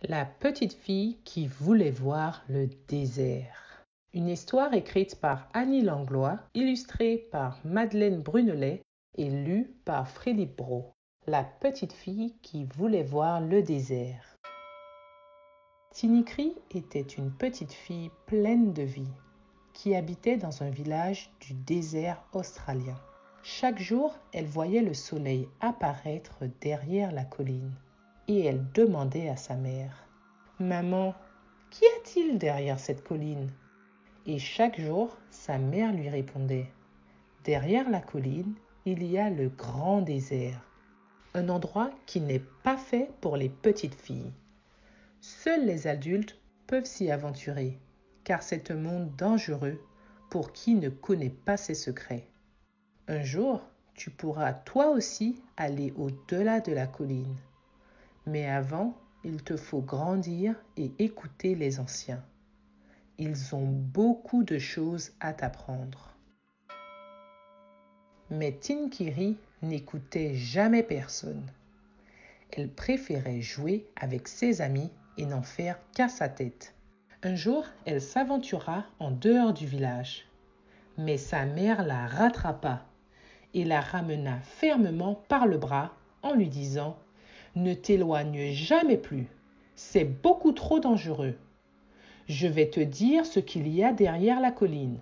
La petite fille qui voulait voir le désert. Une histoire écrite par Annie Langlois, illustrée par Madeleine Brunelet et lue par Philippe Brault. La petite fille qui voulait voir le désert. Tinikri était une petite fille pleine de vie qui habitait dans un village du désert australien. Chaque jour, elle voyait le soleil apparaître derrière la colline et elle demandait à sa mère « Maman, qu'y a-t-il derrière cette colline ?» Et chaque jour, sa mère lui répondait « Derrière la colline, il y a le grand désert, un endroit qui n'est pas fait pour les petites filles. Seuls les adultes peuvent s'y aventurer, car c'est un monde dangereux pour qui ne connaît pas ses secrets. Un jour, tu pourras toi aussi aller au-delà de la colline. Mais avant, il te faut grandir et écouter les anciens. Ils ont beaucoup de choses à t'apprendre. » Mais Tinkiri n'écoutait jamais personne. Elle préférait jouer avec ses amis et n'en faire qu'à sa tête. Un jour, elle s'aventura en dehors du village. Mais sa mère la rattrapa et la ramena fermement par le bras en lui disant « Ne t'éloigne jamais plus, c'est beaucoup trop dangereux. Je vais te dire ce qu'il y a derrière la colline.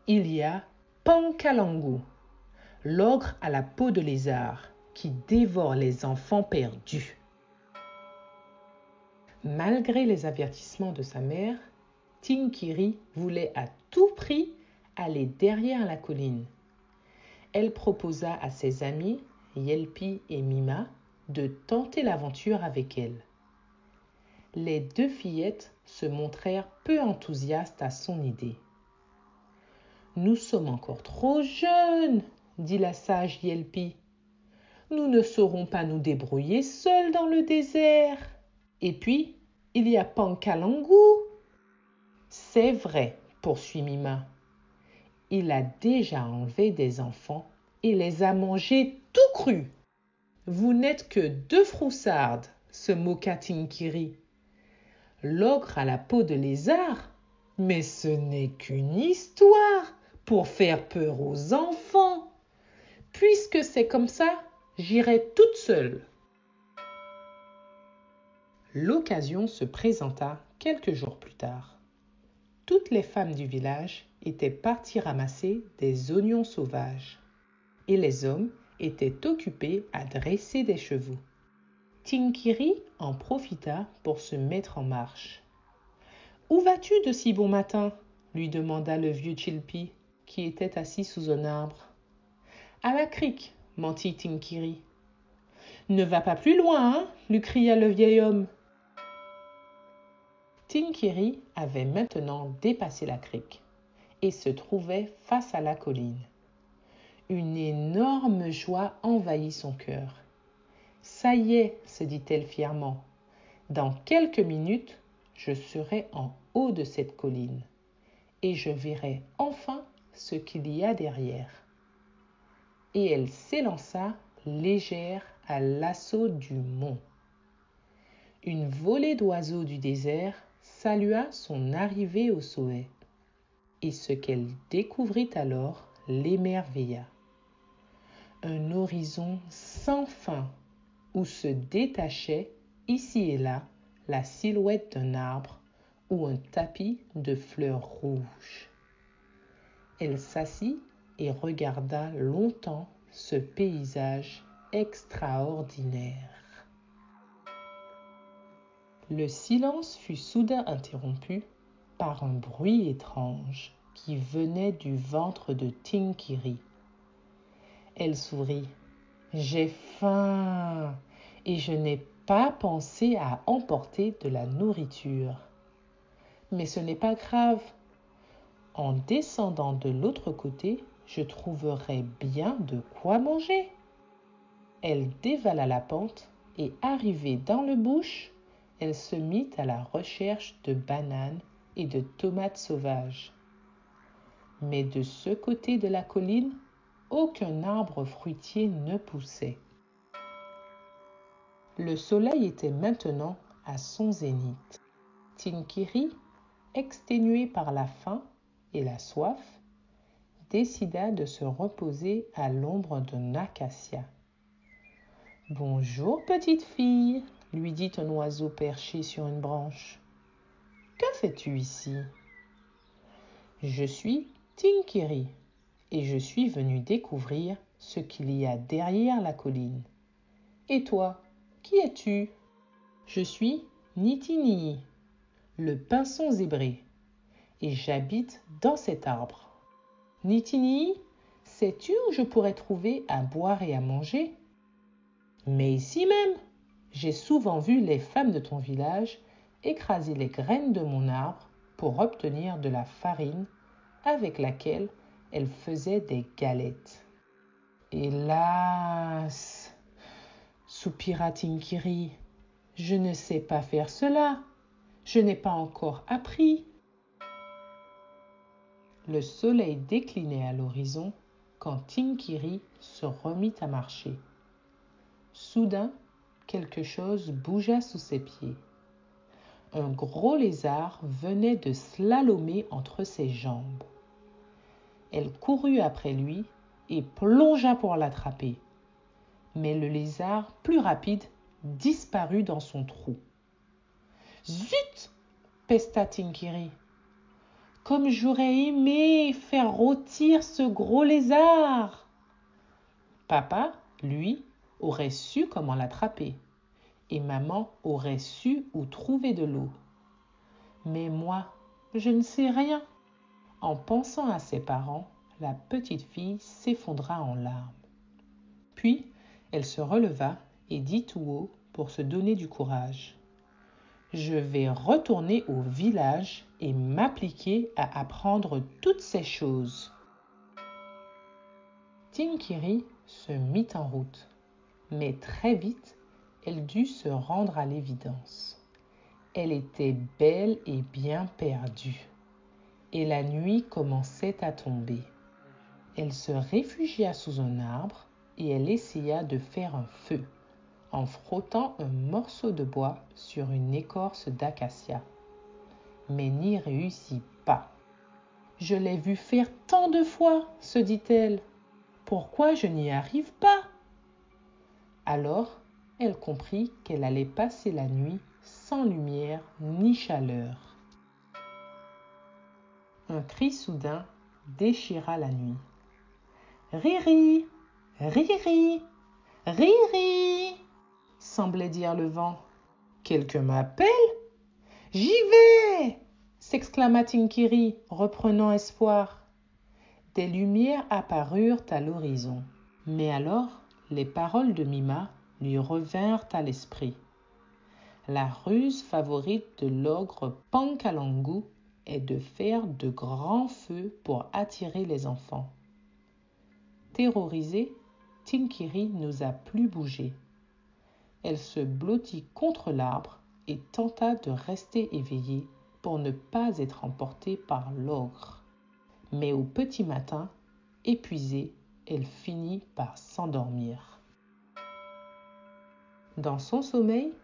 Il y a Pankalangu, l'ogre à la peau de lézard qui dévore les enfants perdus. » Malgré les avertissements de sa mère, Tinkiri voulait à tout prix aller derrière la colline. Elle proposa à ses amis, Yelpi et Mima, de tenter l'aventure avec elle. Les deux fillettes se montrèrent peu enthousiastes à son idée. « Nous sommes encore trop jeunes, » dit la sage Yelpi. « Nous ne saurons pas nous débrouiller seuls dans le désert. Et puis, il y a Pankalangu. »« C'est vrai, » poursuit Mima. « Il a déjà enlevé des enfants et les a mangés tout crus. »« Vous n'êtes que deux froussardes, » se moqua Tinkiri. « L'ogre à la peau de lézard, mais ce n'est qu'une histoire pour faire peur aux enfants. Puisque c'est comme ça, j'irai toute seule. » L'occasion se présenta quelques jours plus tard. Toutes les femmes du village étaient parties ramasser des oignons sauvages et les hommes étaient occupés à dresser des chevaux. Tinkiri en profita pour se mettre en marche. « Où vas-tu de si bon matin ?» lui demanda le vieux Chilpi, qui était assis sous un arbre. « À la crique, » mentit Tinkiri. « Ne va pas plus loin, hein ?» lui cria le vieil homme. Tinkiri avait maintenant dépassé la crique et se trouvait face à la colline. Une énorme joie envahit son cœur. « Ça y est, » se dit-elle fièrement, « dans quelques minutes, je serai en haut de cette colline et je verrai enfin ce qu'il y a derrière. » Et elle s'élança légère à l'assaut du mont. Une volée d'oiseaux du désert salua son arrivée au sommet, et ce qu'elle découvrit alors l'émerveilla. Un horizon sans fin où se détachait ici et là la silhouette d'un arbre ou un tapis de fleurs rouges. Elle s'assit et regarda longtemps ce paysage extraordinaire. Le silence fut soudain interrompu par un bruit étrange qui venait du ventre de Tinkiri. Elle sourit. « J'ai faim et je n'ai pas pensé à emporter de la nourriture. Mais ce n'est pas grave. En descendant de l'autre côté, je trouverai bien de quoi manger. » Elle dévala la pente et arrivée dans le bush, elle se mit à la recherche de bananes et de tomates sauvages. Mais de ce côté de la colline, aucun arbre fruitier ne poussait. Le soleil était maintenant à son zénith. Tinkiri, exténué par la faim et la soif, décida de se reposer à l'ombre d'un acacia. « Bonjour, petite fille, lui dit un oiseau perché sur une branche. « Que fais-tu ici ?»« Je suis Tinkiri et je suis venu découvrir ce qu'il y a derrière la colline. Et toi, qui es-tu ?»« Je suis Nitinii, le pinson zébré, et j'habite dans cet arbre. »« Nitinii, sais-tu où je pourrais trouver à boire et à manger ? » ?»« Mais ici même, j'ai souvent vu les femmes de ton village écraser les graines de mon arbre pour obtenir de la farine avec laquelle elles faisaient des galettes. »« Hélas !» soupira Tinkiri, « je ne sais pas faire cela. Je n'ai pas encore appris. » Le soleil déclinait à l'horizon quand Tinkiri se remit à marcher. Soudain, quelque chose bougea sous ses pieds. Un gros lézard venait de slalomer entre ses jambes. Elle courut après lui et plongea pour l'attraper. Mais le lézard, plus rapide, disparut dans son trou. « Zut !» pesta Tinkiri. « Comme j'aurais aimé faire rôtir ce gros lézard !» Papa, lui, aurait su comment l'attraper, et maman aurait su où trouver de l'eau. Mais moi, je ne sais rien. En pensant à ses parents, la petite fille s'effondra en larmes. Puis, elle se releva et dit tout haut pour se donner du courage. « Je vais retourner au village et m'appliquer à apprendre toutes ces choses. » Tinkiri se mit en route, mais très vite, elle dut se rendre à l'évidence. Elle était belle et bien perdue, et la nuit commençait à tomber. Elle se réfugia sous un arbre et elle essaya de faire un feu en frottant un morceau de bois sur une écorce d'acacia, mais n'y réussit pas. « Je l'ai vu faire tant de fois, se dit-elle. Pourquoi je n'y arrive pas ?» Alors, elle comprit qu'elle allait passer la nuit sans lumière ni chaleur. Un cri soudain déchira la nuit. « Riri, riri, riri !» semblait dire le vent. « Quelqu'un m'appelle ? J'y vais !» s'exclama Tinkiri, reprenant espoir. Des lumières apparurent à l'horizon. Mais alors, les paroles de Mima lui revinrent à l'esprit. La ruse favorite de l'ogre Pankalangu est de faire de grands feux pour attirer les enfants. Terrorisée, Tinkiri n'osa plus bouger. Elle se blottit contre l'arbre et tenta de rester éveillée pour ne pas être emportée par l'ogre. Mais au petit matin, épuisée, elle finit par s'endormir. Dans son sommeil,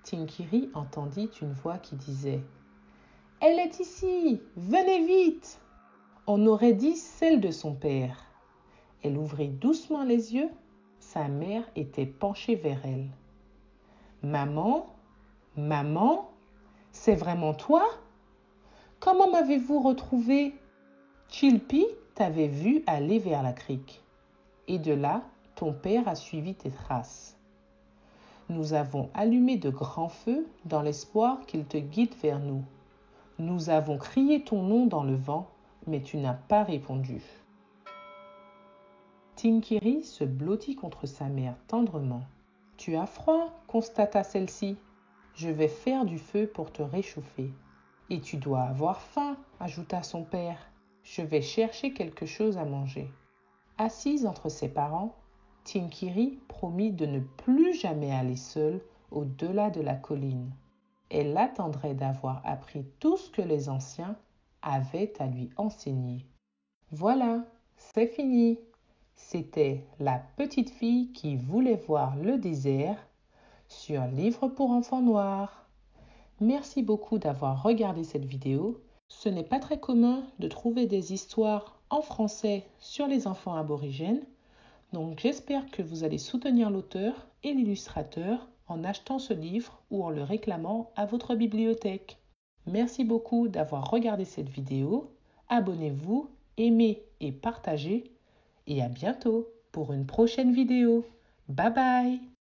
Tinkiri entendit une voix qui disait « Elle est ici, venez vite !» On aurait dit celle de son père. Elle ouvrit doucement les yeux, sa mère était penchée vers elle. « Maman, maman, c'est vraiment toi ? Comment m'avez-vous retrouvée ? Chilpi t'avait vu aller vers la crique. Et de là, ton père a suivi tes traces. Nous avons allumé de grands feux dans l'espoir qu'il te guide vers nous. Nous avons crié ton nom dans le vent, mais tu n'as pas répondu. » Tinkiri se blottit contre sa mère tendrement. « Tu as froid, constata celle-ci. Je vais faire du feu pour te réchauffer. Et tu dois avoir faim, ajouta son père. Je vais chercher quelque chose à manger. » Assise entre ses parents, Tinkiri promit de ne plus jamais aller seule au-delà de la colline. Elle attendrait d'avoir appris tout ce que les anciens avaient à lui enseigner. Voilà, c'est fini. C'était La petite fille qui voulait voir le désert sur Livre pour enfants noirs. Merci beaucoup d'avoir regardé cette vidéo. Ce n'est pas très commun de trouver des histoires en français sur les enfants aborigènes. Donc j'espère que vous allez soutenir l'auteur et l'illustrateur en achetant ce livre ou en le réclamant à votre bibliothèque. Merci beaucoup d'avoir regardé cette vidéo. Abonnez-vous, aimez et partagez. Et à bientôt pour une prochaine vidéo. Bye bye!